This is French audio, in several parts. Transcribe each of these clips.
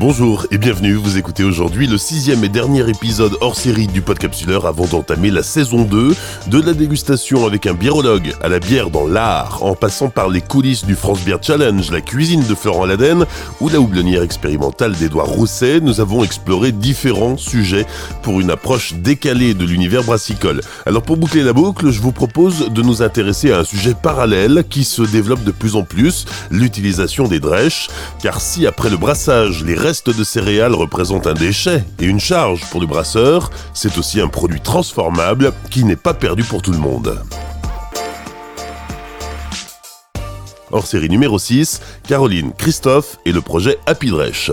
Bonjour et bienvenue, vous écoutez aujourd'hui le 6e et dernier épisode hors série du Podcapsuleur avant d'entamer la saison 2 de la dégustation avec un biérologue à la bière dans l'art, en passant par les coulisses du France Beer Challenge, la cuisine de Florent Laden ou la houblonnière expérimentale d'Édouard Rousset. Nous avons exploré différents sujets pour une approche décalée de l'univers brassicole. Alors pour boucler la boucle, je vous propose de nous intéresser à un sujet parallèle qui se développe de plus en plus, l'utilisation des drèches, car si après le brassage, les restes de céréales représentent un déchet et une charge pour le brasseur, c'est aussi un produit transformable qui n'est pas perdu pour tout le monde. Hors série numéro 6, Caroline, Christophe et le projet Happy Drèche.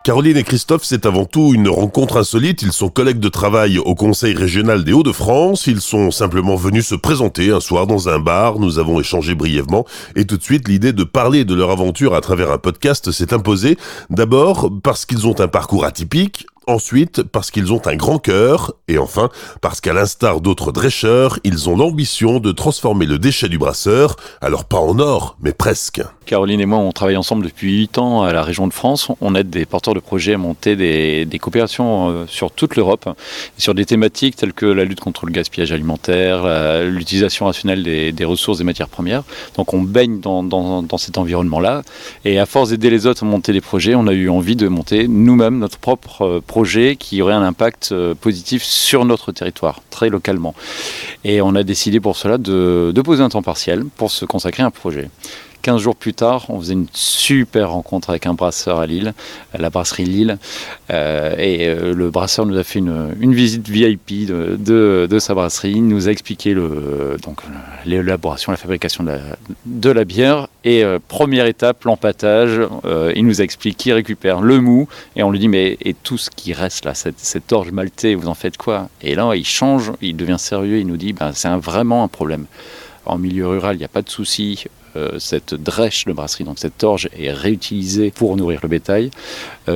Caroline et Christophe, c'est avant tout une rencontre insolite. Ils sont collègues de travail au Conseil régional des Hauts-de-France. Ils sont simplement venus se présenter un soir dans un bar. Nous avons échangé brièvement et tout de suite, l'idée de parler de leur aventure à travers un podcast s'est imposée. D'abord parce qu'ils ont un parcours atypique. Ensuite, parce qu'ils ont un grand cœur, et enfin, parce qu'à l'instar d'autres drêcheurs, ils ont l'ambition de transformer le déchet du brasseur, alors pas en or, mais presque. Caroline et moi, on travaille ensemble depuis 8 ans à la région de France. On aide des porteurs de projets à monter des coopérations sur toute l'Europe, sur des thématiques telles que la lutte contre le gaspillage alimentaire, l'utilisation rationnelle des ressources et matières premières. Donc on baigne dans cet environnement-là, et à force d'aider les autres à monter des projets, on a eu envie de monter nous-mêmes notre propre projet qui aurait un impact positif sur notre territoire, très localement. Et on a décidé pour cela de poser un temps partiel pour se consacrer à un projet. 15 jours plus tard, on faisait une super rencontre avec un brasseur à Lille, la brasserie Lille, et le brasseur nous a fait une visite VIP de sa brasserie. Il nous a expliqué l'élaboration, la fabrication de la bière, et première étape, l'empâtage. Il nous a expliqué qu'il récupère le mou, et on lui dit mais et tout ce qui reste là, cette orge maltée, vous en faites quoi? Et là il change, il devient sérieux, il nous dit c'est vraiment un problème. En milieu rural, il n'y a pas de souci. Cette drèche de brasserie, donc cette orge, est réutilisée pour nourrir le bétail.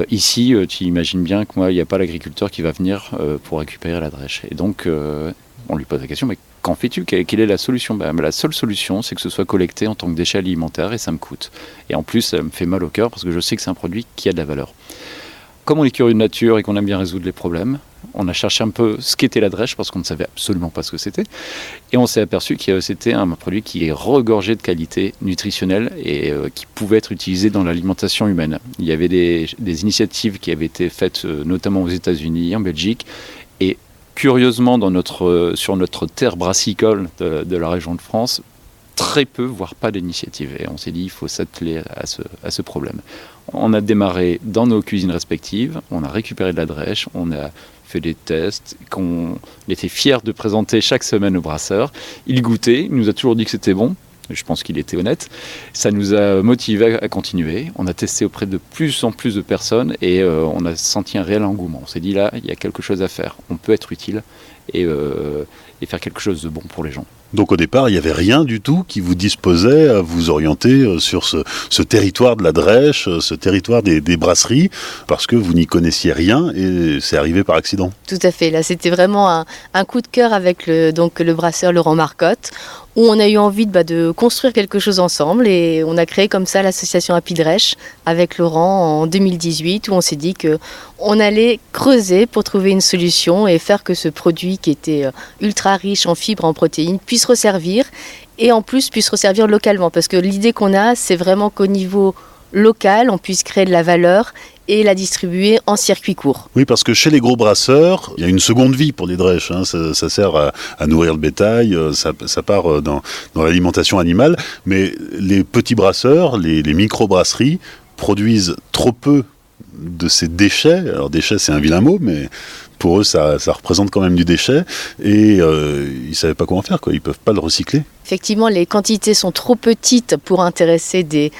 Ici, tu imagines bien que moi, il n'y a pas l'agriculteur qui va venir pour récupérer la drèche. Et donc, on lui pose la question, mais qu'en fais-tu? Quelle est la solution? La seule solution, c'est que ce soit collecté en tant que déchet alimentaire, et ça me coûte. Et en plus, ça me fait mal au cœur parce que je sais que c'est un produit qui a de la valeur. Comme on est curieux de nature et qu'on aime bien résoudre les problèmes, on a cherché un peu ce qu'était la drèche parce qu'on ne savait absolument pas ce que c'était. Et on s'est aperçu que c'était un produit qui est regorgé de qualité nutritionnelle et qui pouvait être utilisé dans l'alimentation humaine. Il y avait des initiatives qui avaient été faites notamment aux États-Unis, en Belgique, et curieusement sur notre terre brassicole de la région de France, très peu, voire pas d'initiatives. Et on s'est dit, il faut s'atteler à ce problème. On a démarré dans nos cuisines respectives, on a récupéré de la drèche, on a fait des tests qu'on était fiers de présenter chaque semaine au brasseur. Il goûtait, il nous a toujours dit que c'était bon. Je pense qu'il était honnête. Ça nous a motivés à continuer. On a testé auprès de plus en plus de personnes et on a senti un réel engouement. On s'est dit là, il y a quelque chose à faire. On peut être utile et faire quelque chose de bon pour les gens. Donc au départ, il n'y avait rien du tout qui vous disposait à vous orienter sur ce territoire de la drèche, ce territoire des brasseries, parce que vous n'y connaissiez rien et c'est arrivé par accident. Tout à fait, là c'était vraiment un coup de cœur avec le brasseur Laurent Marcotte, où on a eu envie de construire quelque chose ensemble et on a créé comme ça l'association Happy Drèche avec Laurent en 2018, où on s'est dit qu'on allait creuser pour trouver une solution et faire que ce produit qui était ultra riche en fibres, en protéines, puisse resservir et en plus puisse resservir localement, parce que l'idée qu'on a, c'est vraiment qu'au niveau local, on puisse créer de la valeur et la distribuer en circuit court. Oui, parce que chez les gros brasseurs, il y a une seconde vie pour les drèches. Ça sert à nourrir le bétail, ça part dans l'alimentation animale. Mais les petits brasseurs, les micro-brasseries, produisent trop peu de ces déchets. Alors déchets, c'est un vilain mot, mais pour eux, ça représente quand même du déchet. Et ils ne savaient pas quoi en faire, quoi. Ils ne peuvent pas le recycler. Effectivement, les quantités sont trop petites pour intéresser des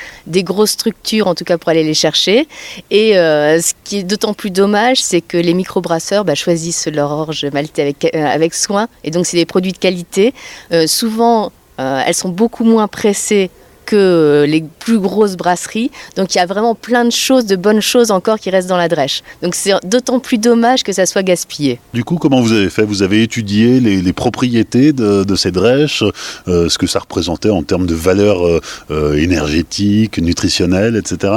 grosses structures, en tout cas pour aller les chercher. Et ce qui est d'autant plus dommage, c'est que les microbrasseurs choisissent leur orge maltée avec soin. Et donc, c'est des produits de qualité. Souvent, elles sont beaucoup moins pressées que les plus grosses brasseries. Donc il y a vraiment plein de bonnes choses encore qui restent dans la drèche. Donc c'est d'autant plus dommage que ça soit gaspillé. Du coup, comment vous avez fait ? Vous avez étudié les propriétés de ces drèches, ce que ça représentait en termes de valeur énergétique, nutritionnelle, etc.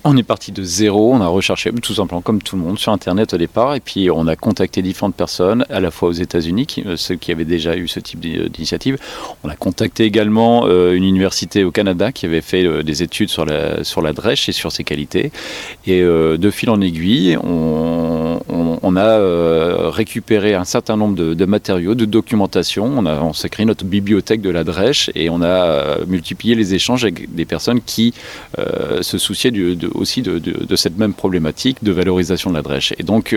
On est parti de zéro, on a recherché tout simplement comme tout le monde sur Internet au départ, et puis on a contacté différentes personnes, à la fois aux États-Unis, ceux qui avaient déjà eu ce type d'initiative. On a contacté également une université au Canada qui avait fait des études sur la drèche et sur ses qualités. Et de fil en aiguille, on a récupéré un certain nombre de matériaux, de documentation. On s'est créé notre bibliothèque de la drèche et on a multiplié les échanges avec des personnes qui se souciaient aussi de cette même problématique de valorisation de la drèche. Et donc,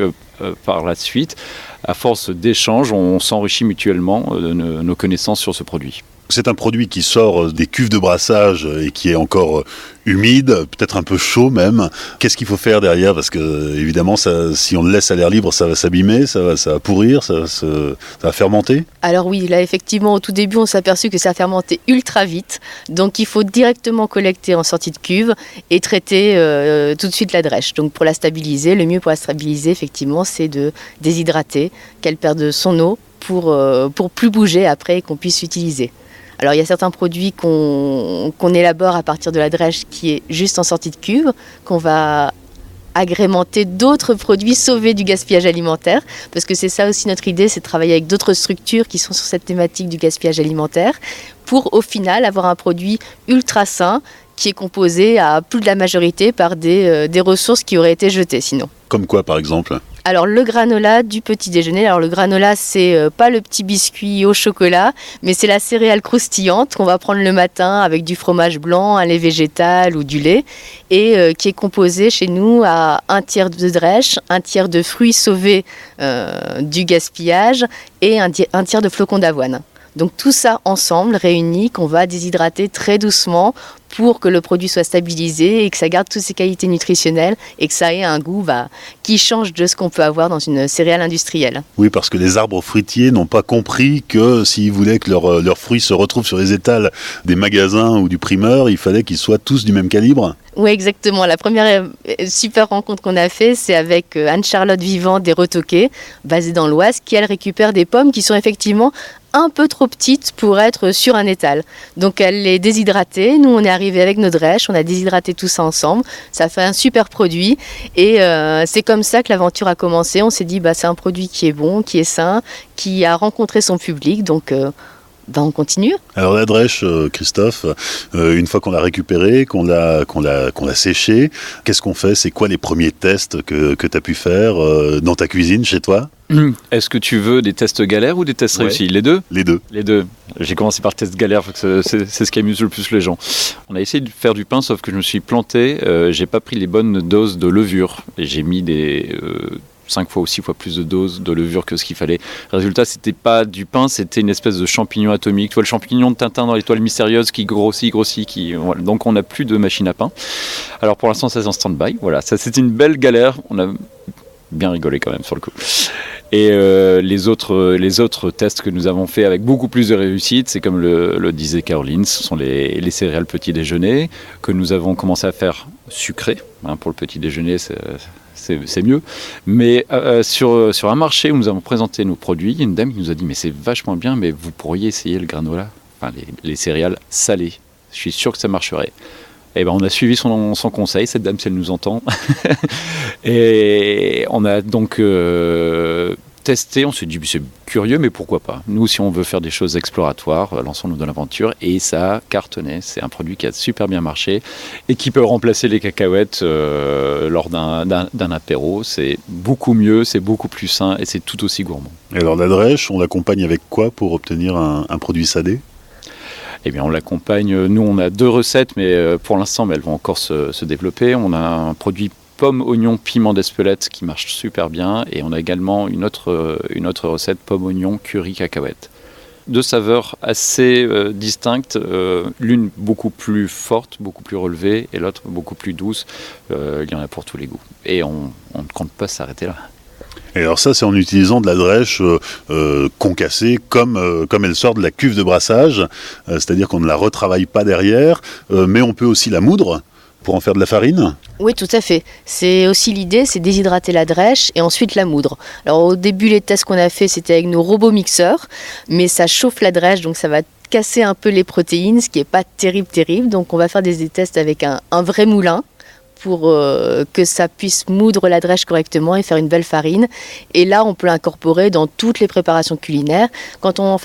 par la suite, à force d'échanges, on s'enrichit mutuellement de nos connaissances sur ce produit. C'est un produit qui sort des cuves de brassage et qui est encore humide, peut-être un peu chaud même. Qu'est-ce qu'il faut faire derrière ? Parce que, évidemment, si on le laisse à l'air libre, ça va s'abîmer, ça va pourrir, ça va fermenter. Alors oui, là effectivement, au tout début, on s'est aperçu que ça fermentait ultra vite. Donc il faut directement collecter en sortie de cuve et traiter tout de suite la drèche. Donc pour la stabiliser, le mieux pour la stabiliser, effectivement, c'est de déshydrater, qu'elle perde son eau pour plus bouger après et qu'on puisse l'utiliser. Alors il y a certains produits qu'on élabore à partir de la drèche qui est juste en sortie de cuve, qu'on va agrémenter d'autres produits, sauver du gaspillage alimentaire, parce que c'est ça aussi notre idée, c'est de travailler avec d'autres structures qui sont sur cette thématique du gaspillage alimentaire, pour au final avoir un produit ultra sain qui est composé à plus de la majorité par des ressources qui auraient été jetées sinon. Comme quoi par exemple ? Alors le granola du petit déjeuner, alors le granola c'est pas le petit biscuit au chocolat, mais c'est la céréale croustillante qu'on va prendre le matin avec du fromage blanc, un lait végétal ou du lait, et qui est composé chez nous à 1/3 de drèche, 1/3 de fruits sauvés du gaspillage et 1/3 de flocons d'avoine. Donc tout ça ensemble, réuni, qu'on va déshydrater très doucement pour que le produit soit stabilisé et que ça garde toutes ses qualités nutritionnelles et que ça ait un goût qui change de ce qu'on peut avoir dans une céréale industrielle. Oui, parce que les arbres fruitiers n'ont pas compris que s'ils voulaient que leurs fruits se retrouvent sur les étals des magasins ou du primeur, il fallait qu'ils soient tous du même calibre. Oui, exactement. La première super rencontre qu'on a fait, c'est avec Anne-Charlotte Vivant des Retoquets, basée dans l'Oise, qui elle récupère des pommes qui sont effectivement un peu trop petites pour être sur un étal. Donc elle les déshydratait. Nous, on est arrivé avec nos drèches, on a déshydraté tout ça ensemble. Ça fait un super produit et c'est comme ça que l'aventure a commencé. On s'est dit, c'est un produit qui est bon, qui est sain, qui a rencontré son public. Donc on continue. Alors la drèche, Christophe, une fois qu'on l'a récupérée, qu'on l'a séchée, qu'est-ce qu'on fait ? C'est quoi les premiers tests que tu as pu faire dans ta cuisine, chez toi ? Est-ce que tu veux des tests galères ou des tests réussis ? Les deux ? Les deux. Les deux. J'ai commencé par le test galère parce que c'est ce qui amuse le plus les gens. On a essayé de faire du pain, sauf que je me suis planté. J'ai pas pris les bonnes doses de levure. Et j'ai mis des 5 fois ou 6 fois plus de doses de levure que ce qu'il fallait. Résultat, c'était pas du pain, c'était une espèce de champignon atomique. Tu vois le champignon de Tintin dans l'Étoile mystérieuse qui grossit. Voilà. Donc on n'a plus de machine à pain. Alors pour l'instant, ça c'est en stand-by. Voilà, ça c'était une belle galère. On a bien rigolé quand même sur le coup. Et les autres tests que nous avons fait avec beaucoup plus de réussite, c'est comme le disait Caroline, ce sont les céréales petit déjeuner que nous avons commencé à faire sucrées. Pour le petit déjeuner, c'est mieux. Mais sur un marché où nous avons présenté nos produits, il y a une dame qui nous a dit « mais c'est vachement bien, mais vous pourriez essayer le granola, les céréales salées. Je suis sûr que ça marcherait. » Et on a suivi son conseil, cette dame, si elle nous entend. Et on a donc testé, on s'est dit, c'est curieux, mais pourquoi pas ? Nous, si on veut faire des choses exploratoires, lançons-nous dans l'aventure. Et ça a cartonné. C'est un produit qui a super bien marché et qui peut remplacer les cacahuètes lors d'un apéro. C'est beaucoup mieux, c'est beaucoup plus sain et c'est tout aussi gourmand. Et alors la drèche, on l'accompagne avec quoi pour obtenir un produit salé ? Eh bien, on l'accompagne. Nous, on a 2 recettes, mais pour l'instant, elles vont encore se développer. On a un produit pomme, oignon, piment d'Espelette qui marche super bien. Et on a également une autre recette, pomme, oignon, curry, cacahuète. 2 saveurs assez distinctes. L'une beaucoup plus forte, beaucoup plus relevée, et l'autre beaucoup plus douce. Il y en a pour tous les goûts. Et on ne compte pas s'arrêter là. Et alors ça, c'est en utilisant de la drèche concassée comme elle sort de la cuve de brassage, c'est-à-dire qu'on ne la retravaille pas derrière, mais on peut aussi la moudre pour en faire de la farine. Oui, tout à fait. C'est aussi l'idée, c'est déshydrater la drèche et ensuite la moudre. Alors au début, les tests qu'on a fait, c'était avec nos robots mixeurs, mais ça chauffe la drèche, donc ça va casser un peu les protéines, ce qui n'est pas terrible. Donc on va faire des tests avec un vrai moulin pour que ça puisse moudre la drèche correctement et faire une belle farine. Et là, on peut l'incorporer dans toutes les préparations culinaires. Quand on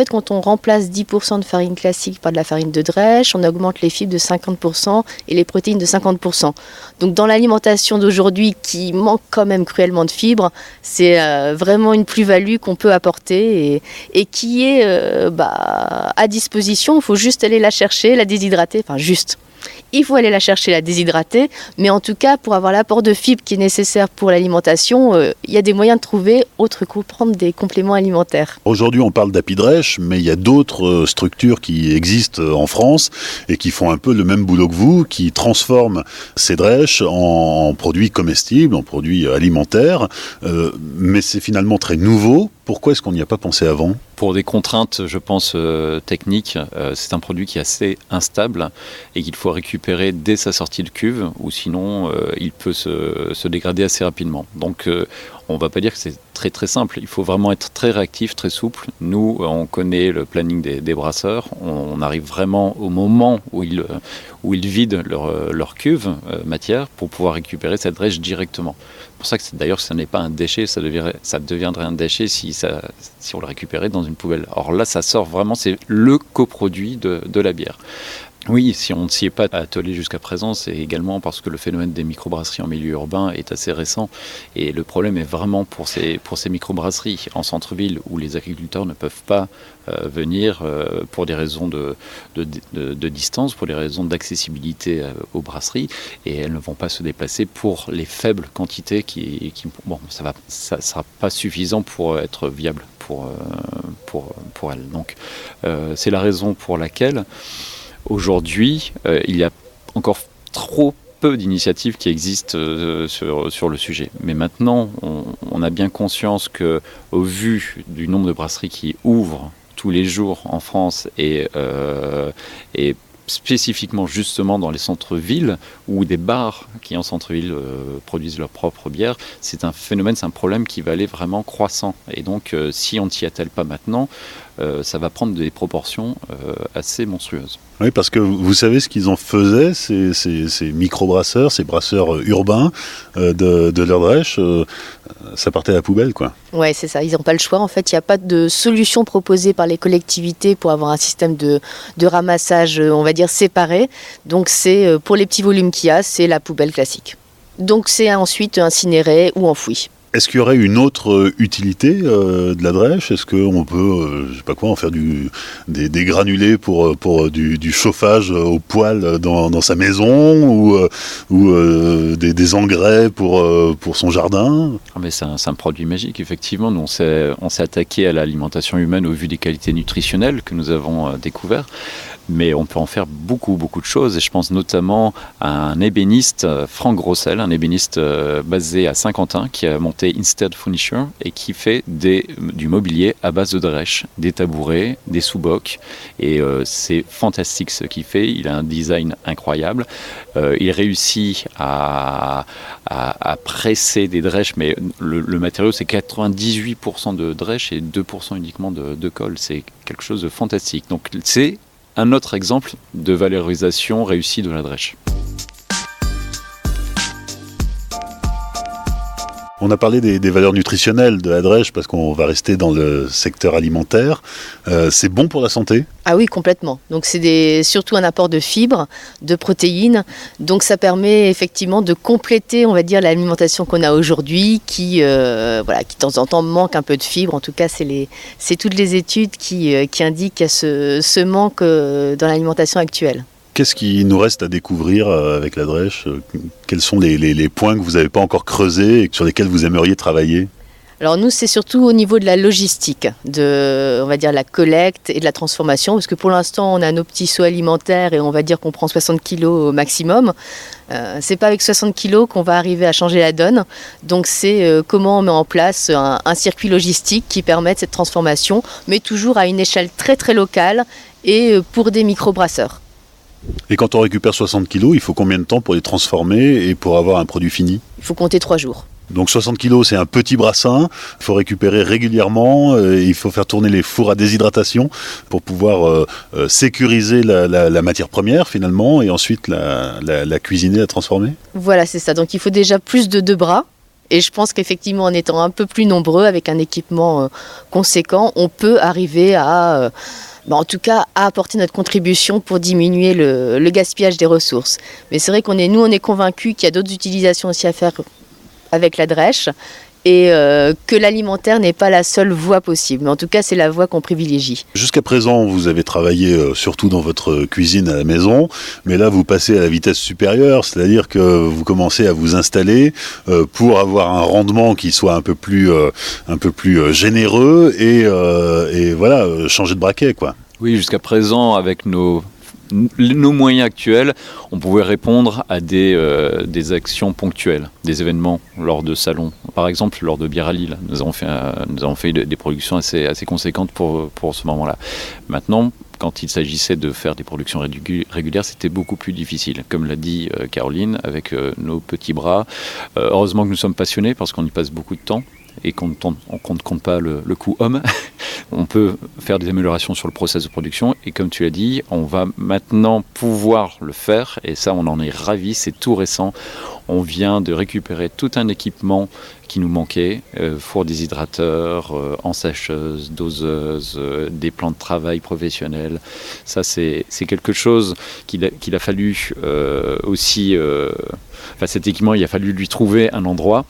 remplace 10% de farine classique par de la farine de drèche, on augmente les fibres de 50% et les protéines de 50%. Donc dans l'alimentation d'aujourd'hui, qui manque quand même cruellement de fibres, c'est vraiment une plus-value qu'on peut apporter et qui est à disposition. Il faut juste aller la chercher, la déshydrater, enfin juste. Il faut aller la chercher, la déshydrater, mais en tout cas, pour avoir l'apport de fibres qui est nécessaire pour l'alimentation, il y a des moyens de trouver, autre que prendre des compléments alimentaires. Aujourd'hui, on parle d'Apidrèche, mais il y a d'autres structures qui existent en France et qui font un peu le même boulot que vous, qui transforment ces drèches en produits comestibles, en produits alimentaires, mais c'est finalement très nouveau. Pourquoi est-ce qu'on n'y a pas pensé avant ? Pour des contraintes, je pense, techniques, c'est un produit qui est assez instable et qu'il faut récupérer dès sa sortie de cuve, ou sinon il peut se dégrader assez rapidement. Donc on ne va pas dire que c'est très très simple, il faut vraiment être très réactif, très souple. Nous, on connaît le planning des brasseurs, on arrive vraiment au moment où ils vident leur cuve matière pour pouvoir récupérer cette drèche directement. C'est pour ça que d'ailleurs ce n'est pas un déchet, ça deviendrait un déchet si on le récupérait dans une poubelle. Or là, ça sort vraiment, c'est le coproduit de la bière. Oui, si on ne s'y est pas attelé jusqu'à présent, c'est également parce que le phénomène des microbrasseries en milieu urbain est assez récent. Et le problème est vraiment pour ces microbrasseries en centre-ville où les agriculteurs ne peuvent pas venir pour des raisons de distance, pour des raisons d'accessibilité aux brasseries. Et elles ne vont pas se déplacer pour les faibles quantités ça sera pas suffisant pour être viable pour elles. Donc c'est la raison pour laquelle aujourd'hui, il y a encore trop peu d'initiatives qui existent sur le sujet. Mais maintenant, on a bien conscience que, au vu du nombre de brasseries qui ouvrent tous les jours en France et spécifiquement justement dans les centres-villes ou des bars qui en centre-ville produisent leur propre bière, c'est un phénomène, c'est un problème qui va aller vraiment croissant. Et donc, si on ne s'y attelle pas maintenant, ça va prendre des proportions assez monstrueuses. Oui, parce que vous savez ce qu'ils en faisaient, ces micro-brasseurs, ces brasseurs urbains de leur drèche, ça partait à la poubelle, quoi. Oui, c'est ça, ils n'ont pas le choix. En fait, il n'y a pas de solution proposée par les collectivités pour avoir un système de ramassage, on va dire, séparé. Donc, c'est pour les petits volumes qu'il y a, c'est la poubelle classique. Donc, c'est ensuite incinéré ou enfoui. Est-ce qu'il y aurait une autre utilité de la drèche ? Est-ce qu'on peut, en faire des granulés pour du chauffage au poêle dans sa maison ou des engrais pour son jardin ? Mais c'est un produit magique, effectivement. Nous, on s'est attaqué à l'alimentation humaine au vu des qualités nutritionnelles que nous avons découvertes. Mais on peut en faire beaucoup de choses, et je pense notamment à un ébéniste, Franck Grossel, un ébéniste basé à Saint-Quentin, qui a monté Instead Furniture et qui fait du mobilier à base de drèche, des tabourets, des sous-bocs, et c'est fantastique ce qu'il fait. Il a un design incroyable, il réussit à presser des drèches, mais le matériau c'est 98% de drèche et 2% uniquement de colle. C'est quelque chose de fantastique. Donc c'est un autre exemple de valorisation réussie de la drèche. On a parlé des valeurs nutritionnelles de la drèche parce qu'on va rester dans le secteur alimentaire. C'est bon pour la santé ? Ah oui, complètement. Donc c'est surtout un apport de fibres, de protéines. Donc ça permet effectivement de compléter, on va dire, l'alimentation qu'on a aujourd'hui, qui de temps en temps manque un peu de fibres. En tout cas, c'est toutes les études qui indiquent qu'il y a ce manque dans l'alimentation actuelle. Qu'est-ce qui nous reste à découvrir avec la drèche ? Quels sont les points que vous n'avez pas encore creusés et sur lesquels vous aimeriez travailler ? Alors nous, c'est surtout au niveau de la logistique, on va dire la collecte et de la transformation, parce que pour l'instant, on a nos petits seaux alimentaires et on va dire qu'on prend 60 kilos au maximum. C'est pas avec 60 kilos qu'on va arriver à changer la donne. Donc c'est comment on met en place un circuit logistique qui permette cette transformation, mais toujours à une échelle très très locale et pour des microbrasseurs. Et quand on récupère 60 kilos, il faut combien de temps pour les transformer et pour avoir un produit fini ? Il faut compter 3 jours. Donc 60 kilos, c'est un petit brassin, il faut récupérer régulièrement, il faut faire tourner les fours à déshydratation pour pouvoir sécuriser la matière première finalement, et ensuite la cuisiner, la transformer. Voilà, c'est ça. Donc il faut déjà plus de 2 bras. Et je pense qu'effectivement, en étant un peu plus nombreux, avec un équipement conséquent, on peut arriver à... en tout cas, à apporter notre contribution pour diminuer le gaspillage des ressources. Mais c'est vrai qu'on est convaincus qu'il y a d'autres utilisations aussi à faire avec la drèche et que l'alimentaire n'est pas la seule voie possible. Mais en tout cas, c'est la voie qu'on privilégie. Jusqu'à présent, vous avez travaillé surtout dans votre cuisine à la maison, mais là, vous passez à la vitesse supérieure, c'est-à-dire que vous commencez à vous installer pour avoir un rendement qui soit un peu plus généreux et voilà, changer de braquet, quoi. Oui, jusqu'à présent, avec nos moyens actuels, on pouvait répondre à des actions ponctuelles, des événements lors de salons. Par exemple, lors de Bière à Lille, nous avons fait des productions assez conséquentes pour ce moment-là. Maintenant, quand il s'agissait de faire des productions régulières, c'était beaucoup plus difficile. Comme l'a dit Caroline, avec nos petits bras. Heureusement que nous sommes passionnés parce qu'on y passe beaucoup de temps et qu'on ne compte pas le coût homme. On peut faire des améliorations sur le process de production et comme tu l'as dit, on va maintenant pouvoir le faire et ça on en est ravis, c'est tout récent. On vient de récupérer tout un équipement qui nous manquait, four déshydrateur, ensècheuse, doseuse, des plans de travail professionnels. Ça c'est quelque chose qu'il a fallu aussi... cet équipement, il a fallu lui trouver un endroit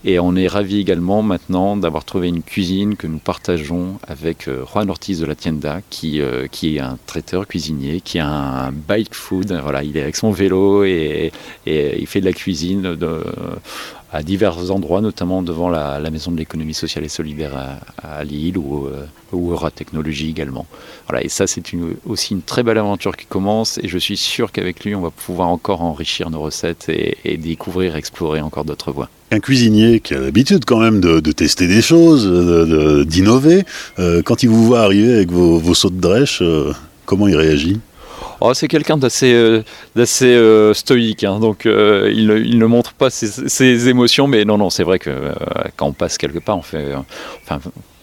et on est ravis également maintenant d'avoir trouvé une cuisine que nous partageons avec Juan Ortiz de la Tienda qui est un traiteur cuisinier, qui a un bike food. Voilà, il est avec son vélo et il fait de la cuisine à divers endroits, notamment devant la Maison de l'économie sociale et solidaire à Lille ou Euratechnologie également. Voilà, et ça, c'est aussi une très belle aventure qui commence et je suis sûr qu'avec lui, on va pouvoir encore enrichir nos recettes et découvrir, explorer encore d'autres voies. Un cuisinier qui a l'habitude quand même de tester des choses, d'innover, quand il vous voit arriver avec vos seaux de drèche, comment il réagit ? Oh, c'est quelqu'un d'assez stoïque, hein, donc il ne montre pas ses émotions, mais non, c'est vrai que quand on passe quelque part,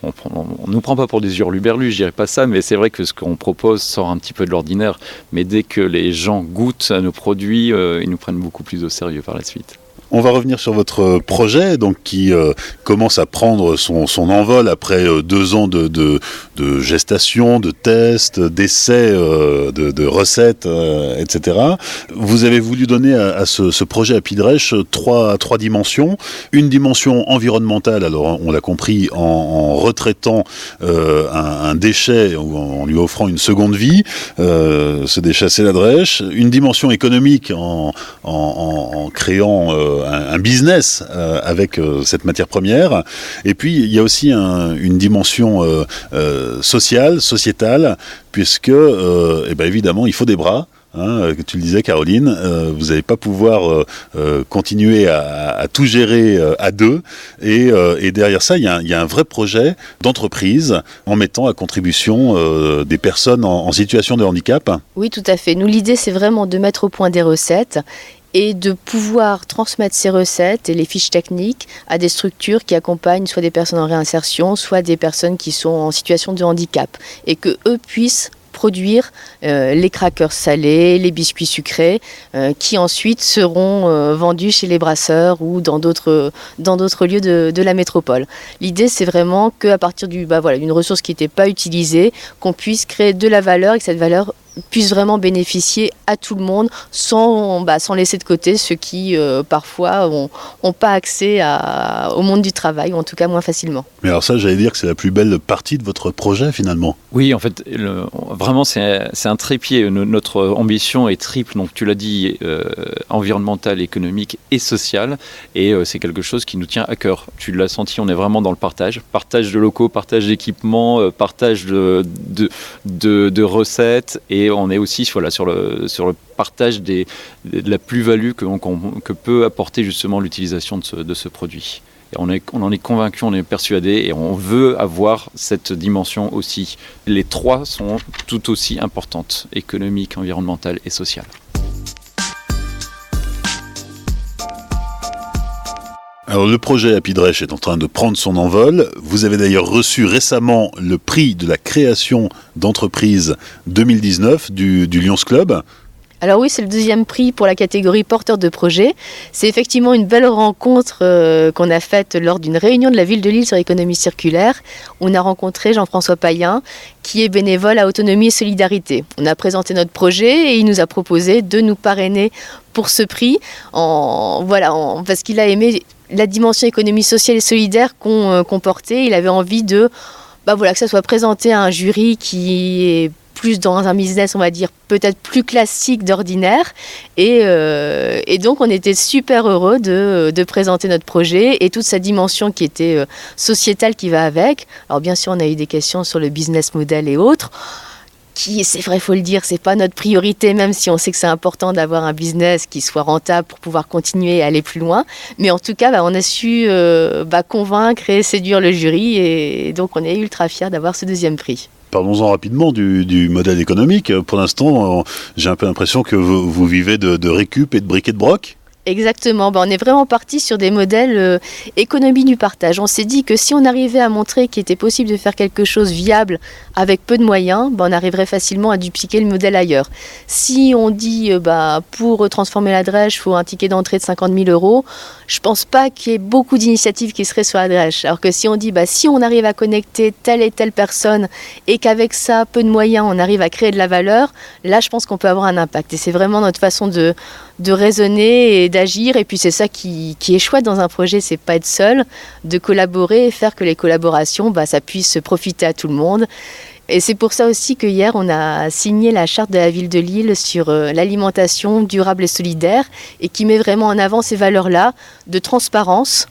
on nous prend pas pour des hurluberlus, je dirais pas ça, mais c'est vrai que ce qu'on propose sort un petit peu de l'ordinaire, mais dès que les gens goûtent à nos produits, ils nous prennent beaucoup plus au sérieux par la suite. On va revenir sur votre projet, donc qui commence à prendre son envol après 2 ans de gestation, de tests, d'essais, de recettes, etc. Vous avez voulu donner à ce projet Happy Drèche trois dimensions. Une dimension environnementale, alors on l'a compris, en retraitant un déchet, ou en lui offrant une seconde vie. Ce déchet, c'est la drèche. Une dimension économique en créant un business avec cette matière première. Et puis, il y a aussi une dimension sociétale, puisque, évidemment, il faut des bras. Tu le disais, Caroline, vous n'allez pas pouvoir continuer à tout gérer à deux. Et derrière ça, il y a un vrai projet d'entreprise en mettant à contribution des personnes en situation de handicap. Oui, tout à fait. Nous, l'idée, c'est vraiment de mettre au point des recettes et de pouvoir transmettre ces recettes et les fiches techniques à des structures qui accompagnent soit des personnes en réinsertion, soit des personnes qui sont en situation de handicap, et que eux puissent produire les crackers salés, les biscuits sucrés, qui ensuite seront vendus chez les brasseurs ou dans d'autres lieux de la métropole. L'idée, c'est vraiment qu'à partir d'une ressource qui n'était pas utilisée, qu'on puisse créer de la valeur et que cette valeur puisse vraiment bénéficier à tout le monde sans laisser de côté ceux qui parfois n'ont pas accès au monde du travail, ou en tout cas moins facilement. Mais alors ça, j'allais dire que c'est la plus belle partie de votre projet finalement. Oui, en fait, vraiment c'est un trépied. Notre ambition est triple, donc tu l'as dit, environnementale, économique et sociale, et c'est quelque chose qui nous tient à cœur. Tu l'as senti, on est vraiment dans le partage de locaux, partage d'équipements, partage de recettes, et on est aussi sur le partage de la plus-value que peut apporter justement l'utilisation de ce produit. Et on en est convaincu, on est persuadé, et on veut avoir cette dimension aussi. Les trois sont tout aussi importantes, économique, environnementale et sociale. Alors le projet Apidrech est en train de prendre son envol. Vous avez d'ailleurs reçu récemment le prix de la création d'entreprise 2019 du Lions Club. Alors oui, c'est le 2e prix pour la catégorie porteur de projet. C'est effectivement une belle rencontre qu'on a faite lors d'une réunion de la ville de Lille sur l'économie circulaire. On a rencontré Jean-François Payen, qui est bénévole à Autonomie et Solidarité. On a présenté notre projet et il nous a proposé de nous parrainer pour ce prix, parce qu'il a aimé la dimension économie sociale et solidaire qu'on portait. Il avait envie que ça soit présenté à un jury qui est plus dans un business, on va dire, peut-être plus classique d'ordinaire. Et donc, on était super heureux de présenter notre projet et toute sa dimension qui était sociétale qui va avec. Alors, bien sûr, on a eu des questions sur le business model et autres. C'est vrai, il faut le dire, c'est pas notre priorité, même si on sait que c'est important d'avoir un business qui soit rentable pour pouvoir continuer et aller plus loin. Mais en tout cas, on a su convaincre et séduire le jury, et donc on est ultra fiers d'avoir ce 2e prix. Parlons-en rapidement du modèle économique. Pour l'instant, j'ai un peu l'impression que vous vivez de récup et de briquet de broc. Exactement, on est vraiment parti sur des modèles économie du partage. On s'est dit que si on arrivait à montrer qu'il était possible de faire quelque chose viable avec peu de moyens, on arriverait facilement à dupliquer le modèle ailleurs. Si on dit pour transformer la Drèche, il faut un ticket d'entrée de 50 000 €, je ne pense pas qu'il y ait beaucoup d'initiatives qui seraient sur la Drèche. Alors que si on dit si on arrive à connecter telle et telle personne et qu'avec ça, peu de moyens, on arrive à créer de la valeur, là je pense qu'on peut avoir un impact. Et c'est vraiment notre façon de raisonner et d'agir, et puis c'est ça qui est chouette dans un projet, c'est pas être seul, de collaborer et faire que les collaborations, ça puisse profiter à tout le monde. Et c'est pour ça aussi que hier, on a signé la charte de la ville de Lille sur l'alimentation durable et solidaire, et qui met vraiment en avant ces valeurs-là de transparence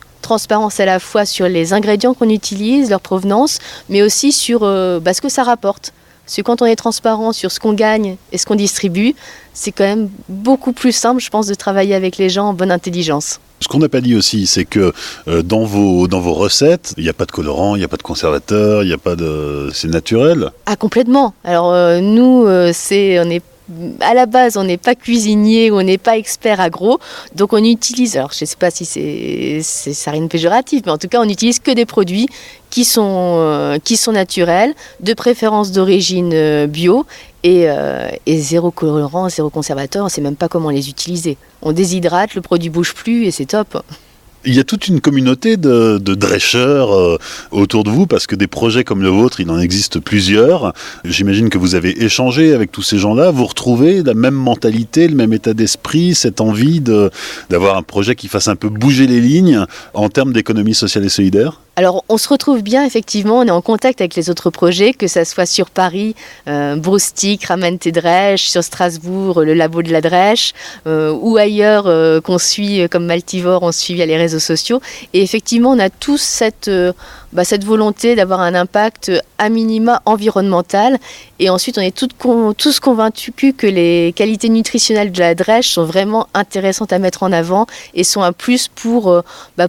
à la fois sur les ingrédients qu'on utilise, leur provenance, mais aussi sur ce que ça rapporte. Parce que quand on est transparent sur ce qu'on gagne et ce qu'on distribue, c'est quand même beaucoup plus simple, je pense, de travailler avec les gens en bonne intelligence. Ce qu'on n'a pas dit aussi, c'est que dans vos recettes, il n'y a pas de colorant, il n'y a pas de conservateur, c'est naturel. Ah, complètement. Alors nous, à la base, on n'est pas cuisinier, on n'est pas expert agro, donc on utilise, alors je ne sais pas si ça rien de péjoratif, mais en tout cas on n'utilise que des produits qui sont naturels, de préférence d'origine bio, et zéro colorant, zéro conservateur, on ne sait même pas comment les utiliser. On déshydrate, le produit bouge plus et c'est top. Il y a toute une communauté de drêcheurs autour de vous, parce que des projets comme le vôtre, il en existe plusieurs. J'imagine que vous avez échangé avec tous ces gens-là. Vous retrouvez la même mentalité, le même état d'esprit, cette envie d'avoir un projet qui fasse un peu bouger les lignes en termes d'économie sociale et solidaire ? Alors, on se retrouve bien, effectivement, on est en contact avec les autres projets, que ça soit sur Paris, Broustic, Ramène tes Drèches, sur Strasbourg, le Labo de la Drèche, ou ailleurs qu'on suit, comme Maltivore, on suit via les réseaux sociaux. Et effectivement, on a tous cette volonté d'avoir un impact à minima environnemental. Et ensuite, on est tous convaincus que les qualités nutritionnelles de la Drèche sont vraiment intéressantes à mettre en avant et sont un plus pour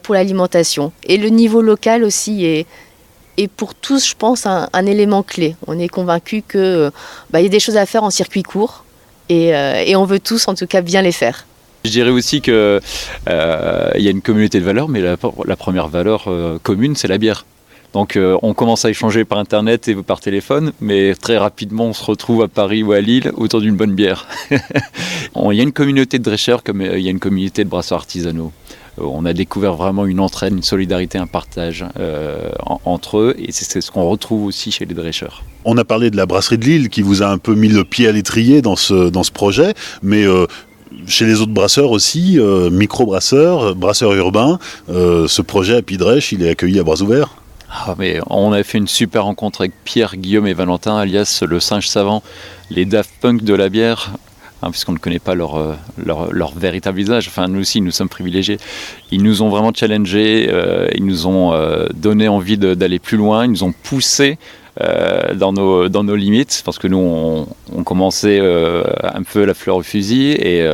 l'alimentation. Et le niveau local aussi est pour tous, je pense, un élément clé. On est convaincus qu'il y a des choses à faire en circuit court et on veut tous, en tout cas, bien les faire. Je dirais aussi qu'il y a une communauté de valeurs, mais la première valeur commune, c'est la bière. Donc on commence à échanger par internet et par téléphone, mais très rapidement on se retrouve à Paris ou à Lille autour d'une bonne bière. Il y a une communauté de drêcheurs comme il y a une communauté de brasseurs artisanaux. On a découvert vraiment une entraide, une solidarité, un partage entre eux, et c'est ce qu'on retrouve aussi chez les drêcheurs. On a parlé de la brasserie de Lille qui vous a un peu mis le pied à l'étrier dans ce projet, mais chez les autres brasseurs aussi, micro-brasseurs, brasseurs urbains, ce projet Happy Drèche, il est accueilli à bras ouverts. Mais on avait fait une super rencontre avec Pierre, Guillaume et Valentin, alias le singe savant, les Daft Punk de la bière, puisqu'on ne connaît pas leur véritable visage. Enfin, nous aussi, nous sommes privilégiés. Ils nous ont vraiment challengés, ils nous ont donné envie d'aller plus loin, ils nous ont poussés dans nos limites, parce que nous on commençait un peu la fleur au fusil, et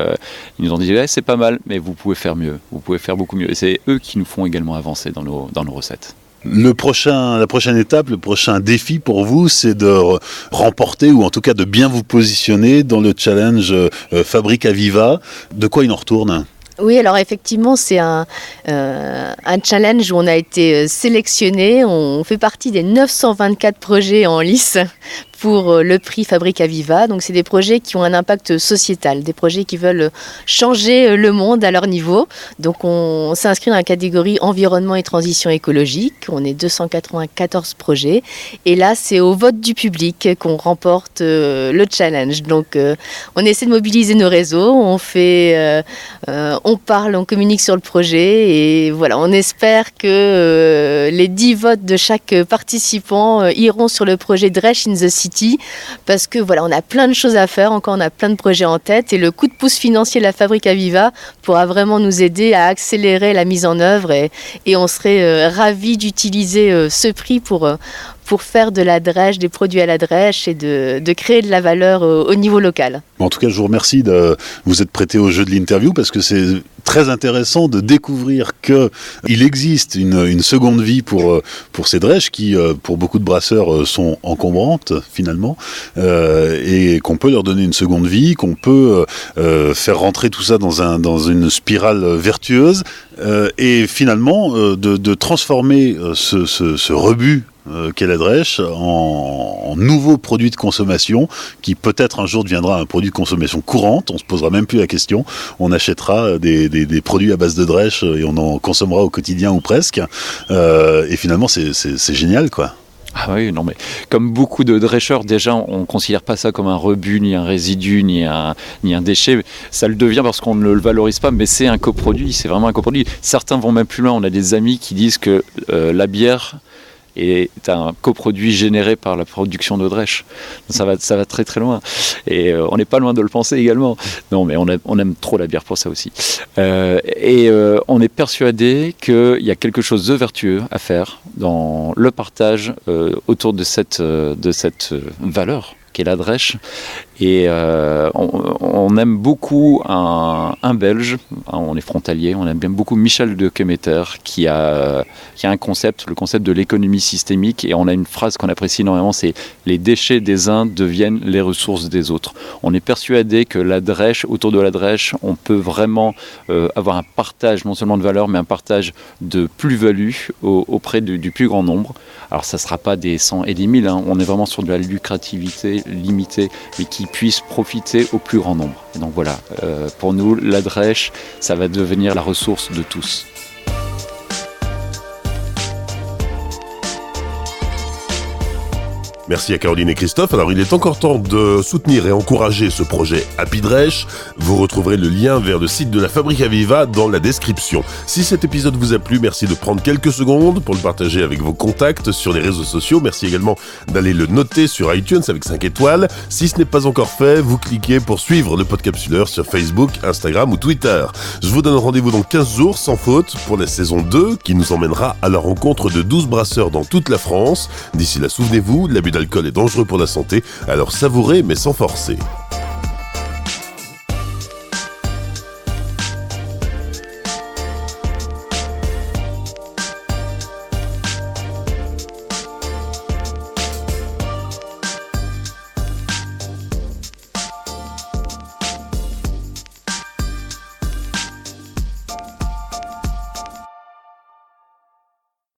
ils nous ont dit c'est pas mal, mais vous pouvez faire mieux, vous pouvez faire beaucoup mieux, et c'est eux qui nous font également avancer dans nos recettes. La prochaine étape, le prochain défi pour vous, c'est de remporter, ou en tout cas de bien vous positionner dans le challenge Fabrica Viva. De quoi il en retourne ? Oui, alors effectivement, c'est un challenge où on a été sélectionné. On fait partie des 924 projets en lice pour le prix Fabrica Viva. Donc c'est des projets qui ont un impact sociétal, des projets qui veulent changer le monde à leur niveau. Donc on s'inscrit dans la catégorie environnement et transition écologique. On est 294 projets. Et là, c'est au vote du public qu'on remporte le challenge. Donc on essaie de mobiliser nos réseaux, on parle, on communique sur le projet, et voilà, on espère que les 10 votes de chaque participant iront sur le projet Drèche in the City, parce que voilà, on a plein de choses à faire, encore on a plein de projets en tête, et le coup de pouce financier de la Fabrica Viva pourra vraiment nous aider à accélérer la mise en œuvre, et on serait ravis d'utiliser ce prix pour faire de la drèche, des produits à la drèche, et de créer de la valeur au niveau local. En tout cas, je vous remercie de vous être prêté au jeu de l'interview, parce que c'est très intéressant de découvrir qu'il existe une seconde vie pour ces drèches qui, pour beaucoup de brasseurs, sont encombrantes finalement, et qu'on peut leur donner une seconde vie, qu'on peut faire rentrer tout ça dans une spirale vertueuse, et finalement de transformer ce rebut qu'est la drèche en nouveau produit de consommation qui peut-être un jour deviendra un produit de consommation courante. On se posera même plus la question, on achètera des produits à base de drèche et on en consommera au quotidien ou presque, et finalement c'est génial quoi. Ah oui, non mais comme beaucoup de drêcheurs, déjà on ne considère pas ça comme un rebut, ni un résidu, ni un déchet. Ça le devient parce qu'on ne le valorise pas, mais c'est un coproduit, c'est vraiment un coproduit. Certains vont même plus loin, on a des amis qui disent que la bière est un coproduit généré par la production de drèche. Ça va très très loin. Et on n'est pas loin de le penser également. Non, mais on aime trop la bière pour ça aussi. On est persuadé qu'il y a quelque chose de vertueux à faire dans le partage autour de cette valeur qu'est la drèche. Et on aime beaucoup un Belge, on est frontalier, on aime bien beaucoup Michel de Kemeter qui a un concept, le concept de l'économie systémique, et on a une phrase qu'on apprécie énormément, c'est « les déchets des uns deviennent les ressources des autres ». On est persuadé que la drèche, autour de la drèche, on peut vraiment avoir un partage non seulement de valeur, mais un partage de plus-value auprès du plus grand nombre. Alors ça ne sera pas des 100 et des 1000, on est vraiment sur de la lucrativité limitée, mais qui puisse profiter au plus grand nombre. Et donc voilà, pour nous, la drèche, ça va devenir la ressource de tous. Merci à Caroline et Christophe. Alors, il est encore temps de soutenir et encourager ce projet Happy Drèche. Vous retrouverez le lien vers le site de la Fabrica Viva dans la description. Si cet épisode vous a plu, merci de prendre quelques secondes pour le partager avec vos contacts sur les réseaux sociaux. Merci également d'aller le noter sur iTunes avec 5 étoiles. Si ce n'est pas encore fait, vous cliquez pour suivre le Podcapsuleur sur Facebook, Instagram ou Twitter. Je vous donne rendez-vous dans 15 jours sans faute pour la saison 2 qui nous emmènera à la rencontre de 12 brasseurs dans toute la France. D'ici là, souvenez-vous, l'abus d'alcool est dangereux pour la santé, alors savourez mais sans forcer.